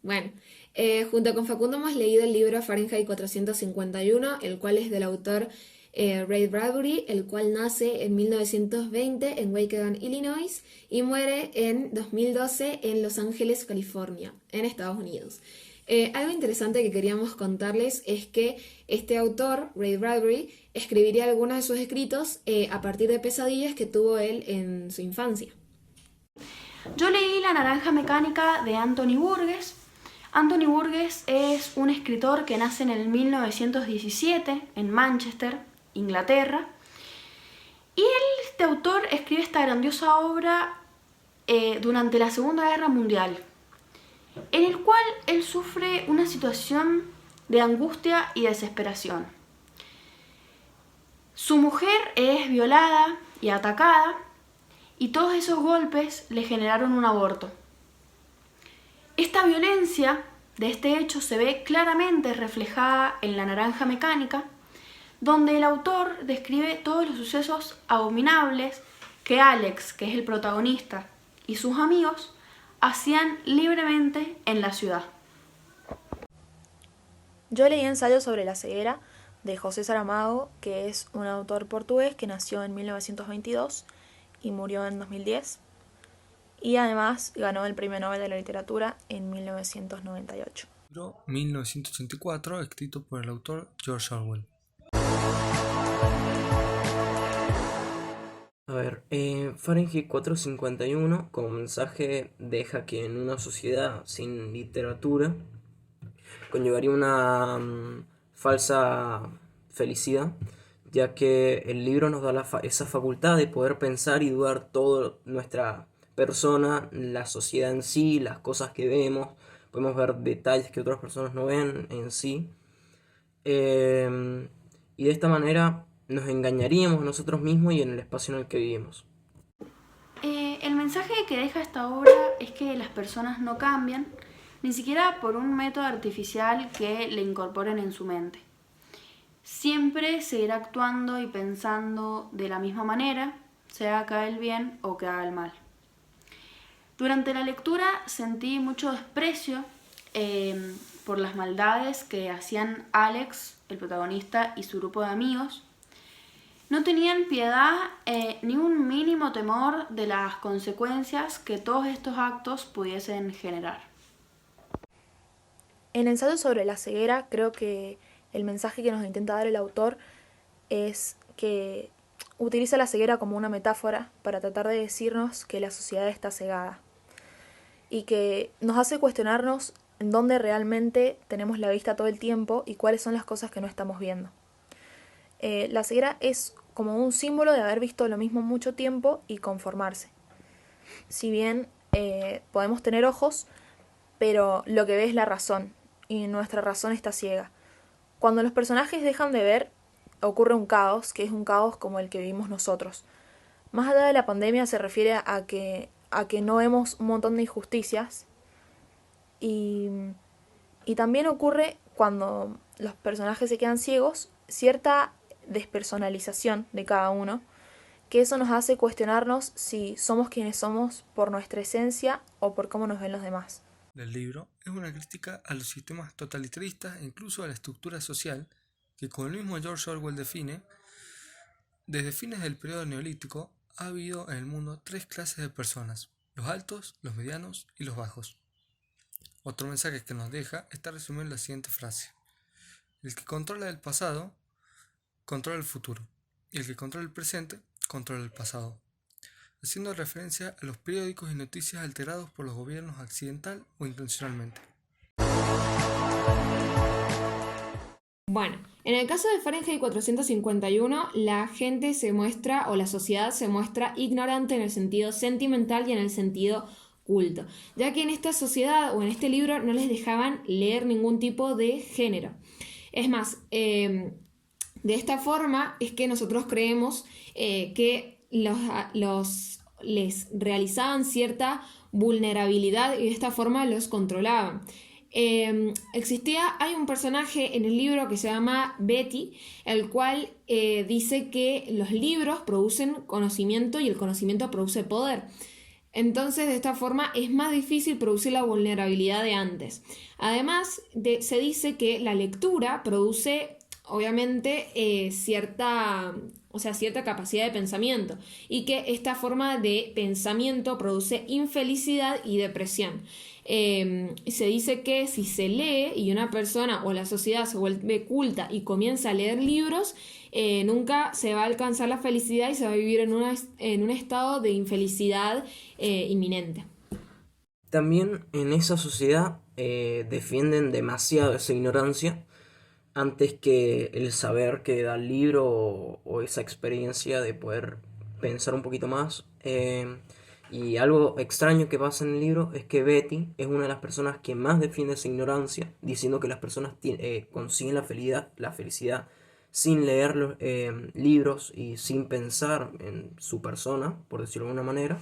Bueno, junto con Facundo hemos leído el libro Fahrenheit 451, el cual es del autor Ray Bradbury, el cual nace en 1920 en Waukegan, Illinois, y muere en 2012 en Los Ángeles, California, en Estados Unidos. Algo interesante que queríamos contarles es que este autor, Ray Bradbury, escribiría algunos de sus escritos a partir de pesadillas que tuvo él en su infancia. Yo leí La Naranja Mecánica de Anthony Burgess. Anthony Burgess es un escritor que nace en el 1917 en Manchester, Inglaterra. Y este autor escribe esta grandiosa obra durante la Segunda Guerra Mundial, en el cual él sufre una situación de angustia y desesperación. Su mujer es violada y atacada, y todos esos golpes le generaron un aborto. Esta violencia de este hecho se ve claramente reflejada en La Naranja Mecánica, donde el autor describe todos los sucesos abominables que Alex, que es el protagonista, y sus amigos hacían libremente en la ciudad. Yo leí Ensayo sobre la ceguera de José Saramago, que es un autor portugués que nació en 1922 y murió en 2010, y además ganó el Premio Nobel de la Literatura en 1998. Libro 1984, escrito por el autor George Orwell. Fahrenheit 451 como mensaje deja que en una sociedad sin literatura conllevaría una falsa felicidad, ya que el libro nos da esa facultad de poder pensar y dudar toda nuestra persona, la sociedad en sí, las cosas que vemos, podemos ver detalles que otras personas no ven en sí, y de esta manera nos engañaríamos a nosotros mismos y en el espacio en el que vivimos. El mensaje que deja esta obra es que las personas no cambian, ni siquiera por un método artificial que le incorporen en su mente. Siempre seguirá actuando y pensando de la misma manera, sea que haga el bien o que haga el mal. Durante la lectura sentí mucho desprecio por las maldades que hacían Alex, el protagonista, y su grupo de amigos. No tenían piedad ni un mínimo temor de las consecuencias que todos estos actos pudiesen generar. En Ensayo sobre la ceguera creo que el mensaje que nos intenta dar el autor es que utiliza la ceguera como una metáfora para tratar de decirnos que la sociedad está cegada y que nos hace cuestionarnos en dónde realmente tenemos la vista todo el tiempo y cuáles son las cosas que no estamos viendo. La ceguera es como un símbolo de haber visto lo mismo mucho tiempo y conformarse. Si bien podemos tener ojos, pero lo que ve es la razón, y nuestra razón está ciega. Cuando los personajes dejan de ver, ocurre un caos, que es un caos como el que vivimos nosotros. Más allá de la pandemia se refiere a que no vemos un montón de injusticias, y también ocurre cuando los personajes se quedan ciegos, cierta despersonalización de cada uno, que eso nos hace cuestionarnos si somos quienes somos por nuestra esencia o por cómo nos ven los demás. Del libro es una crítica a los sistemas totalitaristas e incluso a la estructura social que, como el mismo George Orwell define, desde fines del periodo neolítico ha habido en el mundo tres clases de personas: los altos, los medianos y los bajos. Otro mensaje que nos deja está resumido en la siguiente frase: el que controla el pasado controla el futuro, y el que controla el presente controla el pasado, haciendo referencia a los periódicos y noticias alterados por los gobiernos accidental o intencionalmente. Bueno, en el caso de Fahrenheit 451, la gente se muestra, o la sociedad se muestra ignorante en el sentido sentimental y en el sentido culto, ya que en esta sociedad o en este libro no les dejaban leer ningún tipo de género. Es más, de esta forma es que nosotros creemos que les realizaban cierta vulnerabilidad y de esta forma los controlaban. Hay un personaje en el libro que se llama Betty, el cual dice que los libros producen conocimiento y el conocimiento produce poder. Entonces, de esta forma es más difícil producir la vulnerabilidad de antes. Además, se dice que la lectura produce, obviamente, cierta capacidad de pensamiento y que esta forma de pensamiento produce infelicidad y depresión. Se dice que si se lee y una persona o la sociedad se vuelve culta y comienza a leer libros, nunca se va a alcanzar la felicidad y se va a vivir en un estado de infelicidad inminente. También en esa sociedad defienden demasiado esa ignorancia antes que el saber que da el libro o esa experiencia de poder pensar un poquito más. Y algo extraño que pasa en el libro es que Betty es una de las personas que más defiende esa ignorancia, diciendo que las personas consiguen la felicidad sin leer los libros y sin pensar en su persona, por decirlo de alguna manera.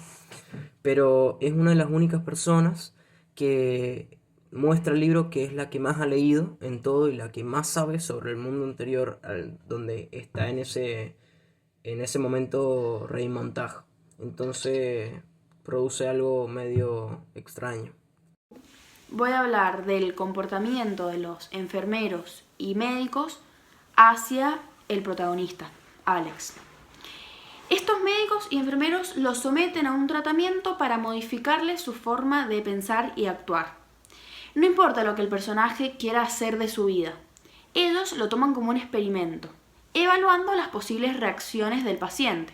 Pero es una de las únicas personas que muestra el libro que es la que más ha leído en todo y la que más sabe sobre el mundo anterior al donde está en ese momento Rey Montaj. Entonces produce algo medio extraño. Voy a hablar del comportamiento de los enfermeros y médicos hacia el protagonista, Alex. Estos médicos y enfermeros los someten a un tratamiento para modificarle su forma de pensar y actuar. No importa lo que el personaje quiera hacer de su vida, ellos lo toman como un experimento, evaluando las posibles reacciones del paciente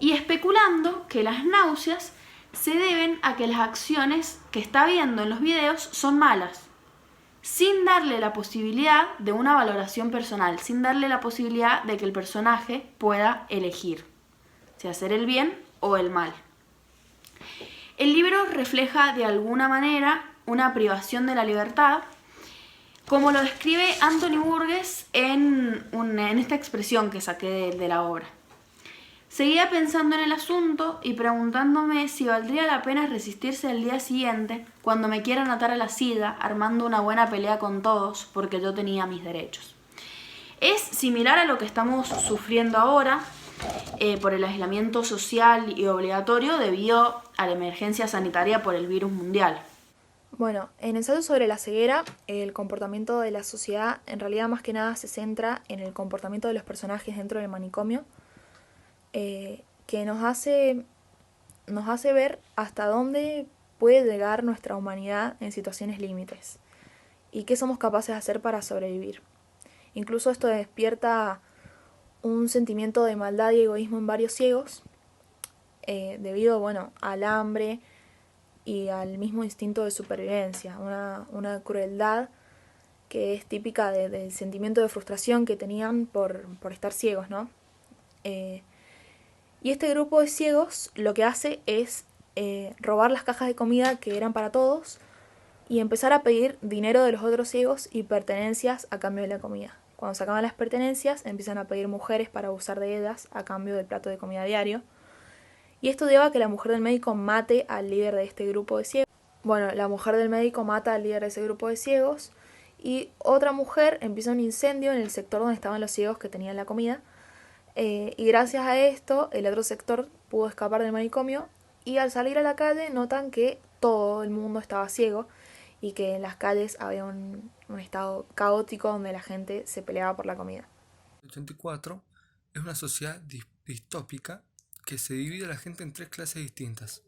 y especulando que las náuseas se deben a que las acciones que está viendo en los videos son malas, sin darle la posibilidad de una valoración personal, sin darle la posibilidad de que el personaje pueda elegir si hacer el bien o el mal. El libro refleja de alguna manera una privación de la libertad, como lo describe Anthony Burgess en esta expresión que saqué de la obra. Seguía pensando en el asunto y preguntándome si valdría la pena resistirse al día siguiente cuando me quieran atar a la silla armando una buena pelea con todos porque yo tenía mis derechos. Es similar a lo que estamos sufriendo ahora por el aislamiento social y obligatorio debido a la emergencia sanitaria por el virus mundial. Bueno, en Ensayo sobre la ceguera, el comportamiento de la sociedad en realidad más que nada se centra en el comportamiento de los personajes dentro del manicomio, que nos hace ver hasta dónde puede llegar nuestra humanidad en situaciones límites y qué somos capaces de hacer para sobrevivir. Incluso esto despierta un sentimiento de maldad y egoísmo en varios ciegos, debido, bueno, al hambre y al mismo instinto de supervivencia, una crueldad que es típica del sentimiento de frustración que tenían por estar ciegos, ¿no? Y este grupo de ciegos lo que hace es robar las cajas de comida que eran para todos y empezar a pedir dinero de los otros ciegos y pertenencias a cambio de la comida. Cuando se acaban las pertenencias, empiezan a pedir mujeres para abusar de ellas a cambio del plato de comida diario. Y esto lleva a que la mujer del médico mate al líder de este grupo de ciegos. Bueno, la mujer del médico mata al líder de ese grupo de ciegos y otra mujer empieza un incendio en el sector donde estaban los ciegos que tenían la comida. Y gracias a esto, el otro sector pudo escapar del manicomio y al salir a la calle notan que todo el mundo estaba ciego y que en las calles había un estado caótico donde la gente se peleaba por la comida. 84 es una sociedad distópica que se divide a la gente en tres clases distintas,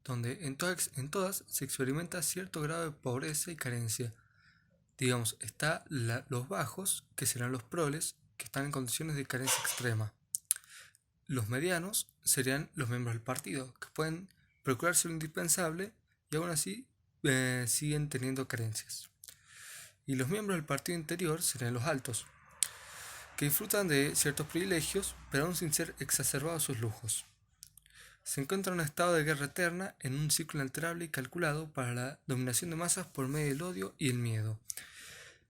donde en todas se experimenta cierto grado de pobreza y carencia. Digamos, está los bajos, que serán los proles, que están en condiciones de carencia extrema. Los medianos serían los miembros del partido, que pueden procurarse lo indispensable y aún así siguen teniendo carencias. Y los miembros del partido interior serían los altos, que disfrutan de ciertos privilegios, pero aún sin ser exacerbados sus lujos. Se encuentra en un estado de guerra eterna, en un ciclo inalterable y calculado para la dominación de masas por medio del odio y el miedo.